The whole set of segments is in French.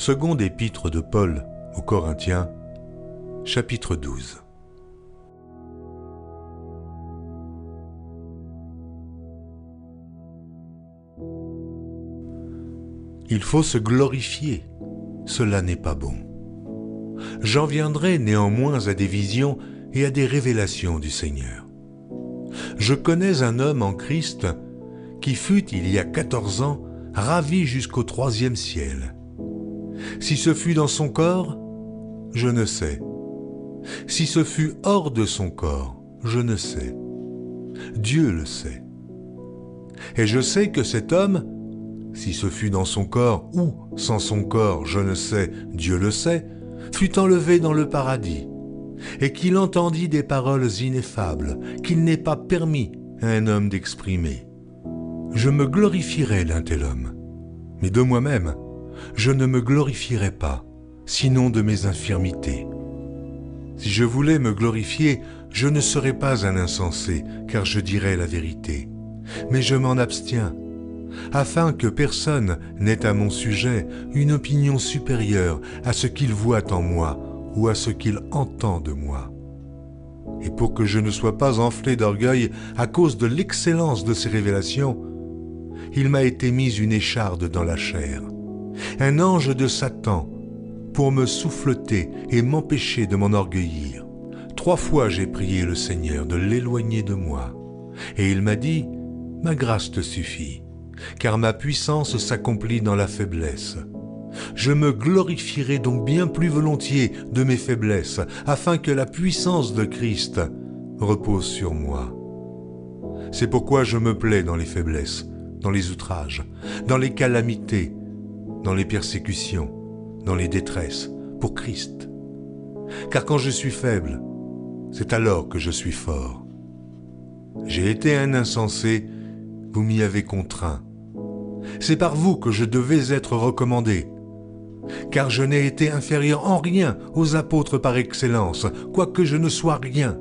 Seconde épître de Paul aux Corinthiens, chapitre 12. Il faut se glorifier, cela n'est pas bon. J'en viendrai néanmoins à des visions et à des révélations du Seigneur. Je connais un homme en Christ qui fut, il y a 14 ans, ravi jusqu'au 3e ciel. Si ce fut dans son corps, je ne sais. Si ce fut hors de son corps, je ne sais. Dieu le sait. Et je sais que cet homme, si ce fut dans son corps ou sans son corps, je ne sais, Dieu le sait, fut enlevé dans le paradis, et qu'il entendit des paroles ineffables qu'il n'est pas permis à un homme d'exprimer. Je me glorifierai d'un tel homme, mais de moi-même, je ne me glorifierai pas, sinon de mes infirmités. Si je voulais me glorifier, je ne serais pas un insensé, car je dirais la vérité. Mais je m'en abstiens, afin que personne n'ait à mon sujet une opinion supérieure à ce qu'il voit en moi ou à ce qu'il entend de moi. Et pour que je ne sois pas enflé d'orgueil à cause de l'excellence de ces révélations, il m'a été mis une écharde dans la chair, un ange de Satan, pour me souffleter et m'empêcher de m'enorgueillir. 3 fois j'ai prié le Seigneur de l'éloigner de moi, et il m'a dit « Ma grâce te suffit, car ma puissance s'accomplit dans la faiblesse. Je me glorifierai donc bien plus volontiers de mes faiblesses, afin que la puissance de Christ repose sur moi. C'est pourquoi je me plais dans les faiblesses, dans les outrages, dans les calamités, dans les persécutions, dans les détresses, pour Christ. Car quand je suis faible, c'est alors que je suis fort. J'ai été un insensé, vous m'y avez contraint. C'est par vous que je devais être recommandé, car je n'ai été inférieur en rien aux apôtres par excellence, quoique je ne sois rien.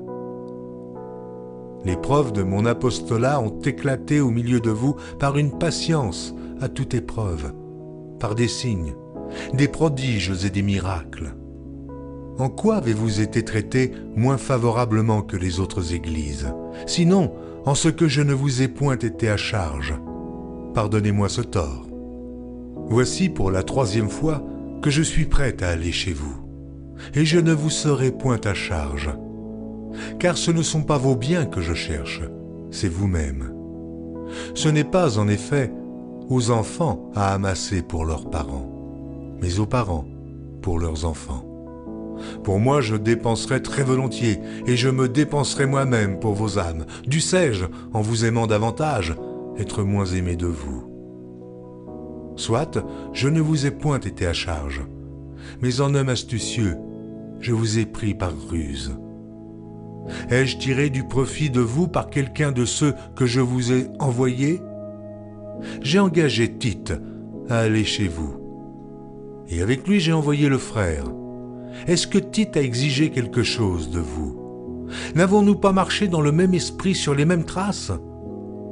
Les preuves de mon apostolat ont éclaté au milieu de vous par une patience à toute épreuve, par des signes, des prodiges et des miracles. En quoi avez-vous été traités moins favorablement que les autres églises? Sinon, en ce que je ne vous ai point été à charge. Pardonnez-moi ce tort. Voici pour la 3e fois que je suis prêt à aller chez vous, et je ne vous serai point à charge. Car ce ne sont pas vos biens que je cherche, c'est vous-même. Ce n'est pas en effet aux enfants à amasser pour leurs parents, mais aux parents pour leurs enfants. Pour moi, je dépenserai très volontiers, et je me dépenserai moi-même pour vos âmes. Dussé-je, en vous aimant davantage, être moins aimé de vous. Soit, je ne vous ai point été à charge, mais en homme astucieux, je vous ai pris par ruse. Ai-je tiré du profit de vous par quelqu'un de ceux que je vous ai envoyés? J'ai engagé Tite à aller chez vous, et avec lui j'ai envoyé le frère. Est-ce que Tite a exigé quelque chose de vous? N'avons-nous pas marché dans le même esprit sur les mêmes traces?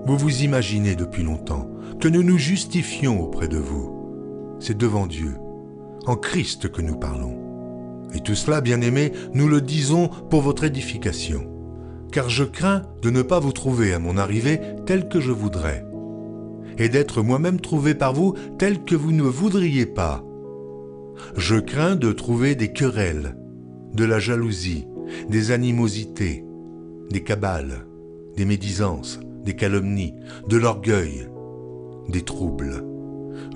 Vous vous imaginez depuis longtemps que nous nous justifions auprès de vous. C'est devant Dieu, en Christ que nous parlons. Et tout cela, bien-aimés, nous le disons pour votre édification. Car je crains de ne pas vous trouver à mon arrivée tel que je voudrais, et d'être moi-même trouvé par vous tel que vous ne voudriez pas. Je crains de trouver des querelles, de la jalousie, des animosités, des cabales, des médisances, des calomnies, de l'orgueil, des troubles.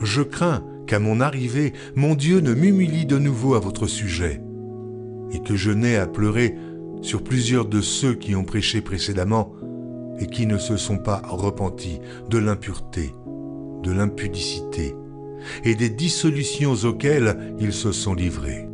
Je crains qu'à mon arrivée, mon Dieu ne m'humilie de nouveau à votre sujet, et que je n'aie à pleurer sur plusieurs de ceux qui ont prêché précédemment et qui ne se sont pas repentis de l'impureté, de l'impudicité et des dissolutions auxquelles ils se sont livrés.